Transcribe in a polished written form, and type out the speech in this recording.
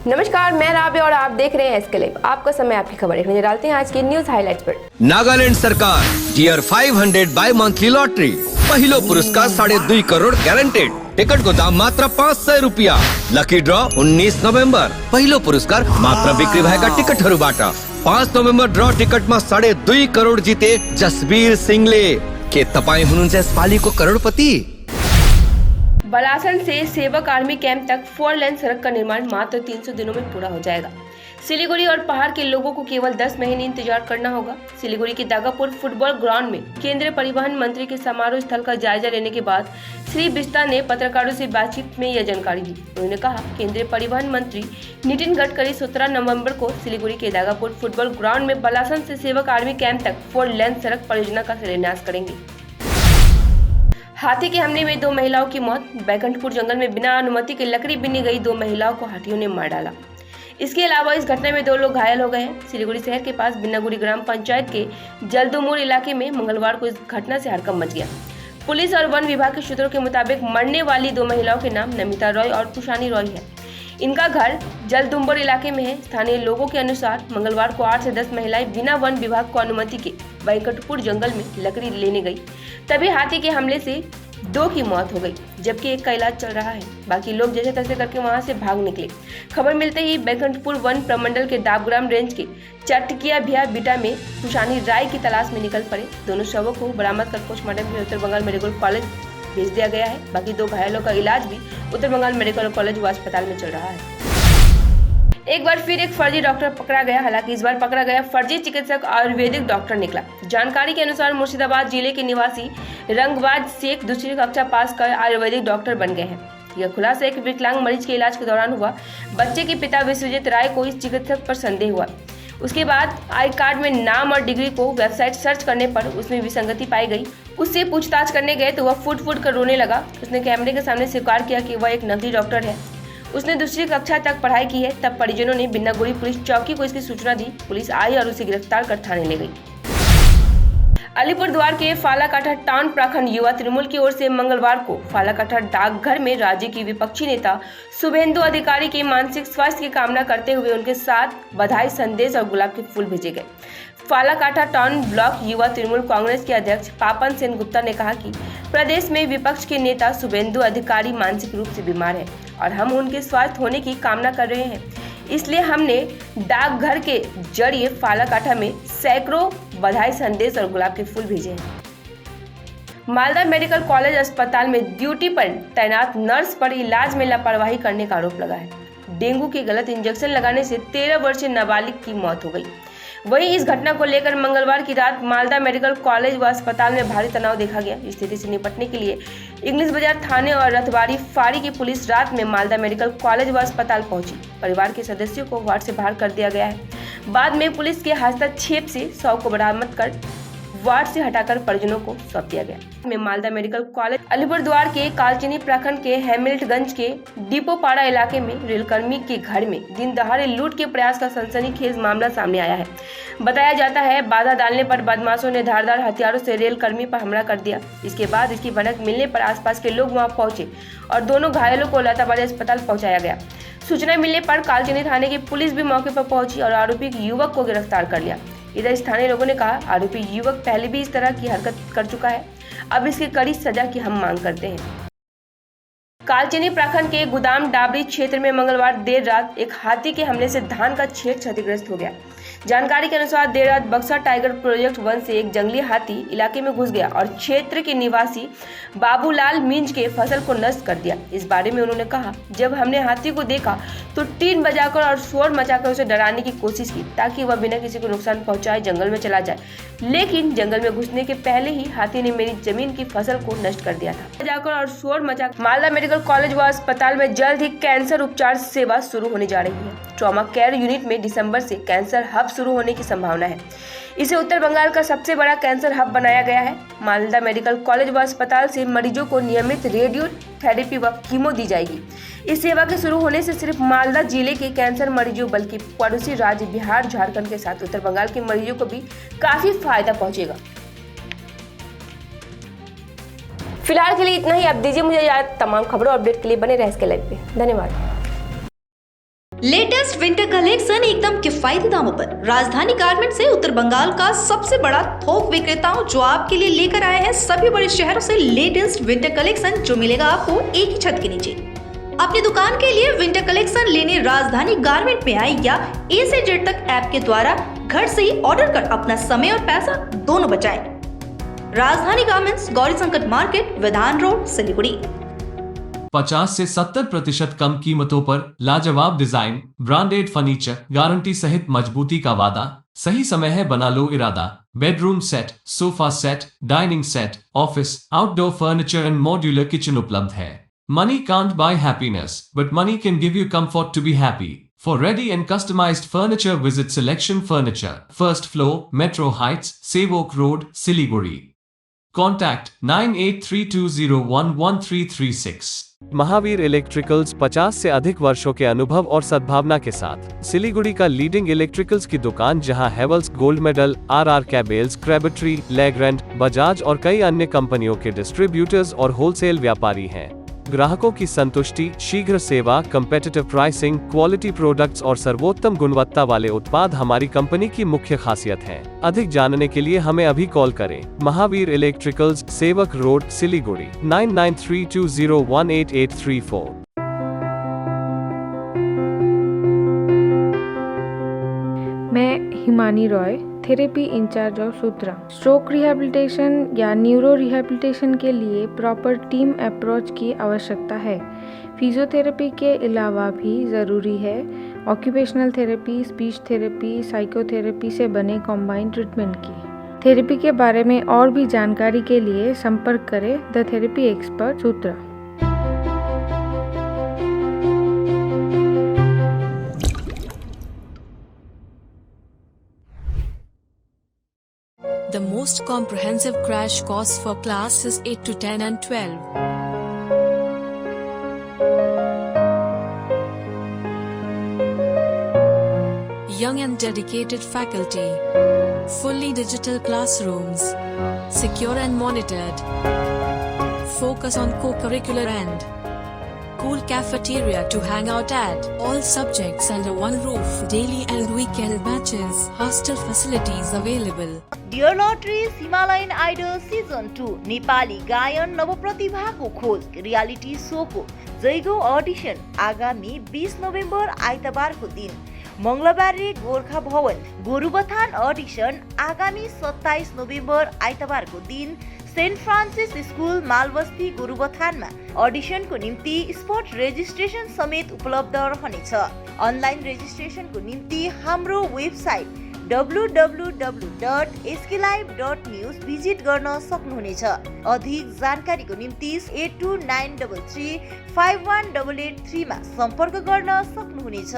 नमस्कार, मैं राबे और आप देख रहे हैं एसके लाइव। आपका समय आपकी खबर देखने डालते हैं आज की न्यूज हाइलाइट्स पर। नागालैंड सरकार टीयर 500 बाय मंथली लॉटरी पहिलो पुरस्कार 2.5 करोड़ गारंटेड। टिकट को दाम मात्र 500 रुपया। Lucky draw 19 November. पहिलो पुरस्कार मात्र बिक्री भएका टिकटहरूबाट। 5 नोभेम्बर ड्रॉ टिकटमा 2.5 करोड़ जिते जसबीर सिंहले। के तपाईं हुनुहुन्छ यसपालिको करोडपति? बलासन से सेवक आर्मी कैंप तक 4 लेन सड़क का निर्माण मात्र 300 दिनों में पूरा हो जाएगा। सिलीगुड़ी और पहाड़ के लोगों को केवल 10 महीने इंतजार करना होगा। सिलीगुड़ी के दागापुर फुटबॉल ग्राउंड में केंद्रीय परिवहन मंत्री के समारोह स्थल का जायजा लेने के बाद श्री बिस्ता ने पत्रकारों से बातचीत में यह जानकारी दी। उन्होंने कहा, केंद्रीय परिवहन मंत्री नितिन गडकरी 17 नवंबर को सिलीगुड़ी के दागापुर फुटबॉल ग्राउंड में बलासन से सेवक आर्मी कैंप तक 4 लेन सड़क परियोजना का शिलान्यास करेंगे। हाथी के हमले में 2 महिलाओं की मौत। बैकुंठपुर जंगल में बिना अनुमति के लकड़ी बीनने गई 2 महिलाओं को हाथियों ने मार डाला। इसके अलावा इस घटना में 2 लोग घायल हो गए हैं। सिलीगुड़ी शहर के पास बिन्नागुड़ी ग्राम पंचायत के जलदुमोर इलाके में मंगलवार को इस घटना से हड़कंप मच गया। पुलिस और वन विभाग के सूत्रों के मुताबिक मरने वाली 2 महिलाओं के नाम नमिता रॉय और तुषानी रॉय है। इनका घर जलदुम्बर इलाके में है। स्थानीय लोगों के अनुसार मंगलवार को 8 से 10 महिलाएं बिना वन विभाग को अनुमति के बैकुंठपुर जंगल में लकड़ी लेने गई, तभी हाथी के हमले से 2 की मौत हो गई, जबकि 1 का इलाज चल रहा है। बाकी लोग जैसे तैसे करके वहां से भाग निकले। खबर मिलते ही बैकुंठपुर वन प्रमंडल के डाबग्राम रेंज के चटकिया भिया बिटा में तुषानी राय की तलाश में निकल पड़े। दोनों शवों को बरामद कर पोस्टमार्टम के उत्तर बंगाल मेडिकल कॉलेज भेज दिया गया है। बाकी 2 घायलों का इलाज भी उत्तर बंगाल मेडिकल कॉलेज व अस्पताल में चल रहा है। एक बार फिर एक फर्जी डॉक्टर पकड़ा गया। हालांकि इस बार पकड़ा गया फर्जी चिकित्सक आयुर्वेदिक डॉक्टर निकला। जानकारी के अनुसार मुर्शिदाबाद जिले के निवासी रंगबाज शेख दूसरी कक्षा पास कर आयुर्वेदिक डॉक्टर बन गए हैं। यह खुलासा एक विकलांग मरीज के इलाज के दौरान हुआ। बच्चे के पिता विश्वजीत राय को इस चिकित्सक पर संदेह हुआ। उसके बाद आई कार्ड में नाम और डिग्री को वेबसाइट सर्च करने पर उसमें विसंगति पाई गई। उससे पूछताछ करने गए तो वह फुट कर रोने लगा। उसने कैमरे के सामने स्वीकार किया कि वह एक नकली डॉक्टर है। उसने दूसरी कक्षा तक पढ़ाई की है। तब परिजनों ने बिन्नागुड़ी पुलिस चौकी को इसकी सूचना दी। पुलिस आई और उसे गिरफ्तार कर थाने ले गई। अलीपुरद्वार के फालाकाटा टाउन प्रखंड युवा तृणमूल की ओर से मंगलवार को फालाकाटा डाकघर में राज्य की विपक्षी नेता शुभेंदु अधिकारी के मानसिक स्वास्थ्य की कामना करते हुए उनके साथ बधाई संदेश और गुलाब के फूल भेजे गए। फालाकाटा टाउन ब्लॉक युवा तृणमूल कांग्रेस के अध्यक्ष पापन सेन गुप्ता ने कहा कि प्रदेश में विपक्ष के नेता शुभेंदु अधिकारी मानसिक रूप से बीमार है और हम उनके स्वस्थ होने की कामना कर रहे हैं। इसलिए हमने डाकघर के जरिए फालाकाटा में सैकड़ों बधाई संदेश और गुलाब के फूल भेजे हैं। मालदा मेडिकल कॉलेज अस्पताल में ड्यूटी पर तैनात नर्स पर इलाज में लापरवाही करने का आरोप लगा है। डेंगू के गलत इंजेक्शन लगाने से 13 वर्षीय नाबालिग की मौत हो गई। वहीं इस घटना को लेकर मंगलवार की रात मालदा मेडिकल कॉलेज व अस्पताल में भारी तनाव देखा गया। स्थिति से निपटने के लिए इंग्लिश बाजार थाने और रथबाड़ी फाड़ी की पुलिस रात में मालदा मेडिकल कॉलेज व अस्पताल पहुंची। परिवार के सदस्यों को वार्ड से बाहर कर दिया गया है। बाद में पुलिस के हस्तक्षेप से शव को बरामद कर वार्ड से हटाकर परिजनों को सौंप दिया गया। में मालदा मेडिकल कॉलेज अलीपुरद्वार के कालचिनी प्रखंड के हेमिल्टगंज के डिपोपाड़ा इलाके में रेलकर्मी के घर में दिन दहाड़े लूट के प्रयास का सनसनीखेज मामला सामने आया है। बताया जाता है, बाधा डालने पर बदमाशों ने धारदार हथियारों से रेलकर्मी पर हमला कर दिया। इसके बाद इसकी भनक मिलने पर आसपास के लोग वहां पहुंचे और दोनों घायलों को लताबाड़ी अस्पताल पहुंचाया गया। सूचना मिलने पर कालचिनी थाने की पुलिस भी मौके पर पहुंची और आरोपी युवक को गिरफ्तार कर लिया। इधर स्थानीय लोगों ने कहा, आरोपी युवक पहले भी इस तरह की हरकत कर चुका है। अब इसकी कड़ी सजा की हम मांग करते हैं। कालचिनी प्रखंड के गोदाम डाबरी क्षेत्र में मंगलवार देर रात एक हाथी के हमले से धान का खेत क्षतिग्रस्त हो गया। जानकारी के अनुसार देर रात बक्सा टाइगर प्रोजेक्ट 1 से एक जंगली हाथी इलाके में घुस गया और क्षेत्र के निवासी बाबूलाल मिंज के फसल को नष्ट कर दिया। इस बारे में उन्होंने कहा, जब हमने हाथी को देखा तो टीन बजाकर और शोर मचाकर उसे डराने की कोशिश की ताकि वह बिना किसी को नुकसान पहुंचाए जंगल में चला जाए, लेकिन जंगल में घुसने के पहले ही हाथी ने मेरी जमीन की फसल को नष्ट कर दिया था। बजाकर और शोर मचाकर मालदा मेडिकल कॉलेज व अस्पताल में जल्द ही कैंसर उपचार सेवा शुरू होने जा रही है। ट्रॉमा केयर यूनिट में दिसंबर से कैंसर हब शुरू होने की संभावना है। इसे उत्तर बंगाल का सबसे बड़ा कैंसर हब बनाया गया है। मालदा मेडिकल कॉलेज व अस्पताल से मरीजों को नियमित रेडियो थेरेपी व कीमो दी जाएगी। इस सेवा के शुरू होने से सिर्फ मालदा जिले के कैंसर मरीजों बल्कि पड़ोसी राज्य बिहार, झारखंड के साथ उत्तर बंगाल के मरीजों को भी काफी फायदा पहुंचेगा। फिलहाल के लिए इतना ही। अब दीजिए मुझे याद, तमाम खबरों और अपडेट के लिए बने रहे इसके लाइव पे। धन्यवाद। लेटेस्ट विंटर कलेक्शन एकदम किफायती दामों पर राजधानी गारमेंट से उत्तर बंगाल का सबसे बड़ा थोक विक्रेताओं जो आपके लिए लेकर आए हैं सभी बड़े शहरों से लेटेस्ट विंटर कलेक्शन जो मिलेगा आपको एक ही छत के नीचे। अपनी दुकान के लिए विंटर कलेक्शन लेने राजधानी गारमेंट में आए या ए से जेड तक ऐप के द्वारा घर से ही ऑर्डर कर अपना समय और पैसा दोनों बचाएं। राजधानी गारमेंट्स, गौरी संकट मार्केट, विधान रोड, सिलीगुड़ी। 50 से 70% कम कीमतों पर लाजवाब डिजाइन, ब्रांडेड फर्नीचर, गारंटी सहित मजबूती का वादा। सही समय है, बना लो इरादा। Bedroom set, sofa set, dining set, office, outdoor furniture and modular kitchen उपलब्ध है। Money can't buy happiness, but money can give you comfort to be happy. For ready and customized furniture, visit Selection Furniture, first floor, Metro Heights, Sevok Road, Siliguri. Contact 9832011336. Mahavir electricals 50 से अधिक वर्षों के अनुभव और सद्भावना के साथ सिलीगुड़ी का लीडिंग इलेक्ट्रिकल्स की दुकान, जहां Havells gold medal, RR cables, Crabtree, Legrand, Bajaj और कई अन्य कंपनियों के डिस्ट्रीब्यूटर्स और होलसेल व्यापारी हैं। ग्राहकों की संतुष्टि, शीघ्र सेवा, कम्पेटिटिव प्राइसिंग, क्वालिटी प्रोडक्ट्स और सर्वोत्तम गुणवत्ता वाले उत्पाद हमारी कंपनी की मुख्य खासियत हैं। अधिक जानने के लिए हमें अभी कॉल करें। Mahavir electricals, Sevak road, Siliguri, 9932018834। मैं Himani Roy, therapy incharge of Sutra. Stroke rehabilitation या न्यूरो रिहैबिलिटेशन के लिए प्रॉपर टीम अप्रोच की आवश्यकता है। फिजियोथेरेपी के अलावा भी ज़रूरी है occupational therapy, speech therapy, psychotherapy से बने कॉम्बाइंड ट्रीटमेंट की। थेरेपी के बारे में और भी जानकारी के लिए संपर्क करें the therapy expert Sutra. The most comprehensive crash course for classes 8 to 10 and 12. Young and dedicated faculty. Fully digital classrooms. Secure and monitored. Focus on co-curricular and cool cafeteria to hang out at. All subjects under one roof. Daily and weekend matches. Hostel facilities available. Dear लटरिज Himalayan idol season 2 Nepali गायन नवप्रतिभाको खोज reality सोको जयगौ audition आगामी 20 नोभेम्बर आइतबारको दिन मंगलबारे गोर्खा भवन। Gorubathan audition आगामी 27 नोभेम्बर आइतबारको दिन सेन्ट फ्रान्सिस स्कुल मालबस्ती गोरुबथानमा अडिसनको निम्ति स्पट रेजिस्ट्रेसन समेत उपलब्ध रहनेछ। अनलाइन रेजिस्ट्रेसनको निम्ति हाम्रो वेबसाइट www.sklive.news भिजिट गर्न सक्नुहुनेछ। अधिक जानकारीको निम्ति 8293351883 मा सम्पर्क गर्न सक्नुहुनेछ।